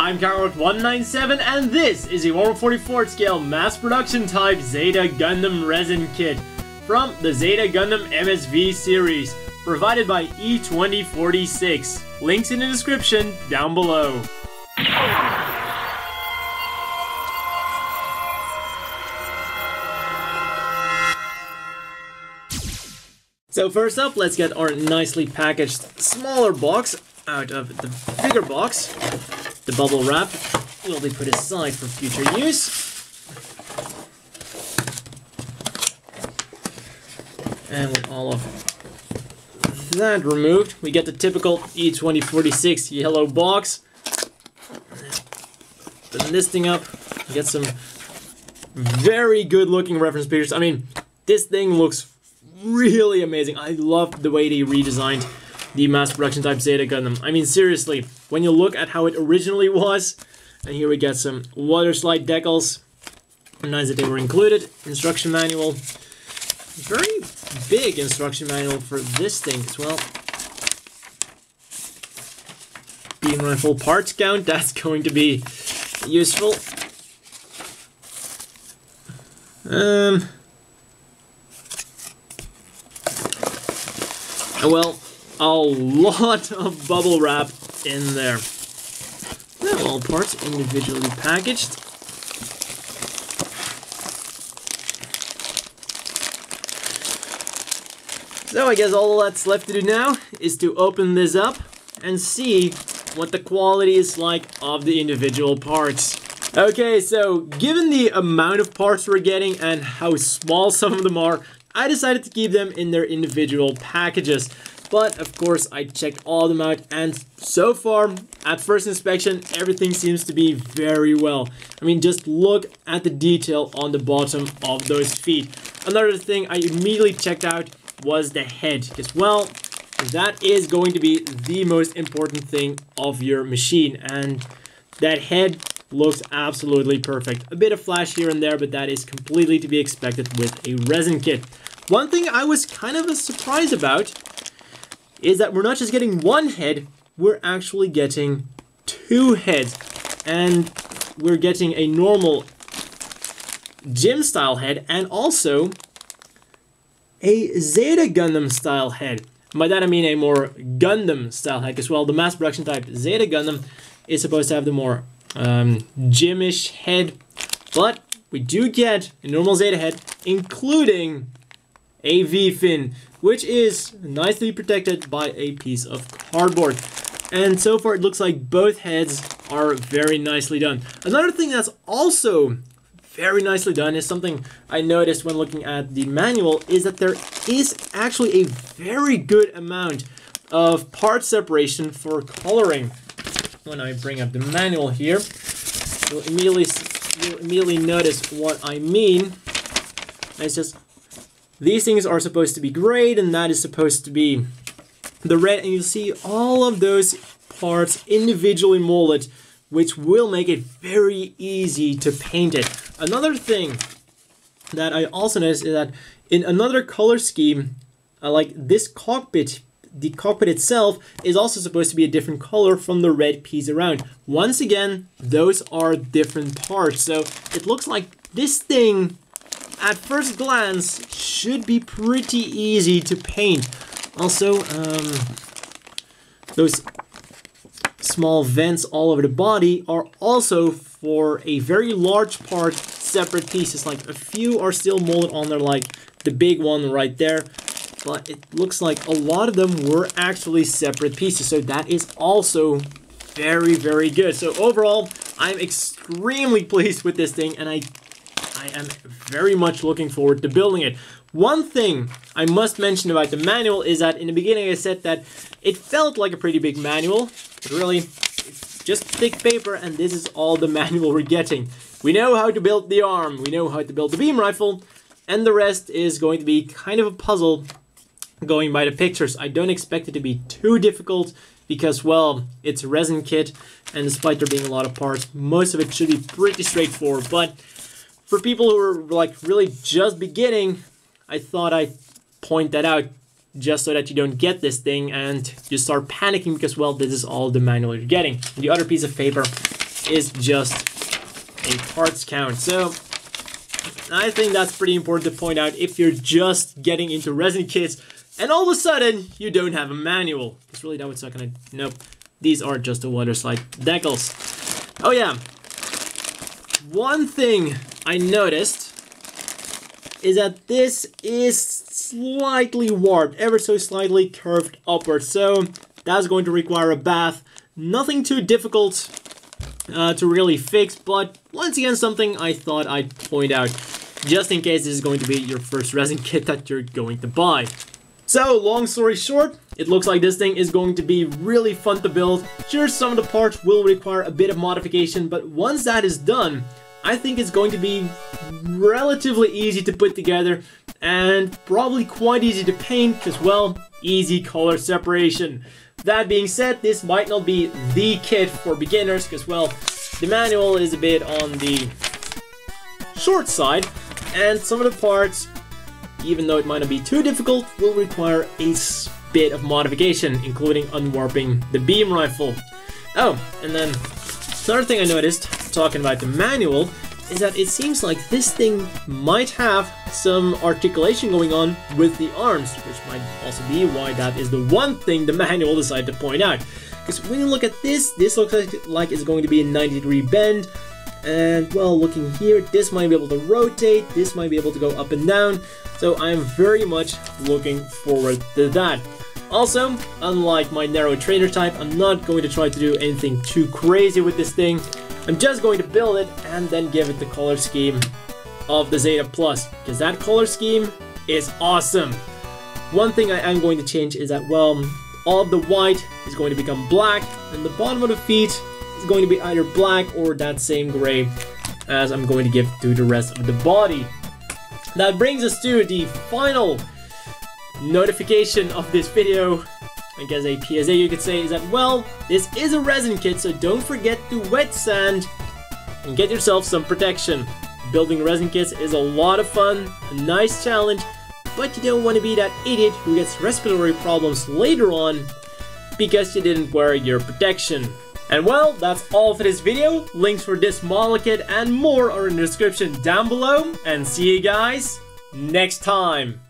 I'm Carrot197 and this is a 1/44 scale mass production type Zeta Gundam resin kit from the Zeta Gundam MSV series, provided by E2046. Links in the description down below. So first up, let's get our nicely packaged smaller box out of the bigger box. The bubble wrap will be put aside for future use. And with all of that removed, we get the typical E2046 yellow box. Put this thing up, get some very good looking reference pictures. I mean, this thing looks really amazing. I love the way they redesigned the mass production type Zeta Gundam. I mean, seriously, when you look at how it originally was, and here we get some water slide decals. Nice that they were included. Instruction manual. Very big instruction manual for this thing as well. Beam rifle parts count, that's going to be useful. Well, a lot of bubble wrap in there. Now all parts individually packaged. So I guess all that's left to do now is to open this up and see what the quality is like of the individual parts. Okay, so given the amount of parts we're getting and how small some of them are, I decided to keep them in their individual packages. But of course I checked all of them out, and so far at first inspection everything seems to be very well. I mean, just look at the detail on the bottom of those feet. Another thing I immediately checked out was the head, because well, that is going to be the most important thing of your machine, and that head looks absolutely perfect. A bit of flash here and there, but that is completely to be expected with a resin kit. One thing I was kind of surprised about is that we're not just getting one head, we're actually getting two heads. And we're getting a normal gym style head and also a Zeta Gundam style head. By that I mean a more Gundam style head, because well, the mass production type Zeta Gundam is supposed to have the more gym-ish head, but we do get a normal Zeta head, including a V-fin, which is nicely protected by a piece of cardboard. And so far it looks like both heads are very nicely done. Another thing that's also very nicely done is something I noticed when looking at the manual, is that there is actually a very good amount of part separation for coloring. When I bring up the manual here, you'll immediately notice what I mean. It's just, these things are supposed to be grayed, and that is supposed to be the red, and you'll see all of those parts individually molded, which will make it very easy to paint it. Another thing that I also noticed is that in another color scheme, like this cockpit, the cockpit itself is also supposed to be a different color from the red piece around. Once again, those are different parts, so it looks like this thing at first glance should be pretty easy to paint. Also, those small vents all over the body are also for a very large part separate pieces. Like a few are still molded on there, like the big one right there, but it looks like a lot of them were actually separate pieces, so that is also very, very good. So overall, I'm extremely pleased with this thing, and I am very much looking forward to building it. One thing I must mention about the manual is that in the beginning I said that it felt like a pretty big manual, but really it's just thick paper, and this is all the manual we're getting. We know how to build the arm, we know how to build the beam rifle, and the rest is going to be kind of a puzzle going by the pictures. I don't expect it to be too difficult because, well, it's a resin kit, and despite there being a lot of parts, most of it should be pretty straightforward. But for people who are like really just beginning, I thought I'd point that out just so that you don't get this thing and you start panicking because, well, this is all the manual you're getting. The other piece of paper is just a parts count. So I think that's pretty important to point out if you're just getting into resin kits and all of a sudden you don't have a manual. It's really that what's not gonna... Nope. These are just the water slide decals. Oh yeah. One thing I noticed is that this is slightly warped, ever so slightly curved upwards. So that's going to require a bath. Nothing too difficult to really fix, but once again something I thought I'd point out just in case this is going to be your first resin kit that you're going to buy. So long story short, it looks like this thing is going to be really fun to build. Sure, some of the parts will require a bit of modification, but once that is done, I think it's going to be relatively easy to put together and probably quite easy to paint because, well, easy color separation. That being said, this might not be the kit for beginners because, well, the manual is a bit on the short side and some of the parts, even though it might not be too difficult, will require a bit of modification, including unwarping the beam rifle. Oh, and then another thing I noticed, talking about the manual, is that it seems like this thing might have some articulation going on with the arms, which might also be why that is the one thing the manual decided to point out. Because when you look at this looks like it's going to be a 90-degree bend, and well, looking here, this might be able to rotate, this might be able to go up and down, so I'm very much looking forward to that. Also, unlike my narrow trainer type, I'm not going to try to do anything too crazy with this thing. I'm just going to build it and then give it the color scheme of the Zeta Plus, because that color scheme is awesome. One thing I am going to change is that, well, all of the white is going to become black, and the bottom of the feet is going to be either black or that same gray as I'm going to give to the rest of the body. That brings us to the final notification of this video. I guess a PSA you could say is that, well, this is a resin kit, so don't forget to wet sand and get yourself some protection. Building resin kits is a lot of fun, a nice challenge, but you don't want to be that idiot who gets respiratory problems later on because you didn't wear your protection. And well, that's all for this video. Links for this model kit and more are in the description down below, and see you guys next time.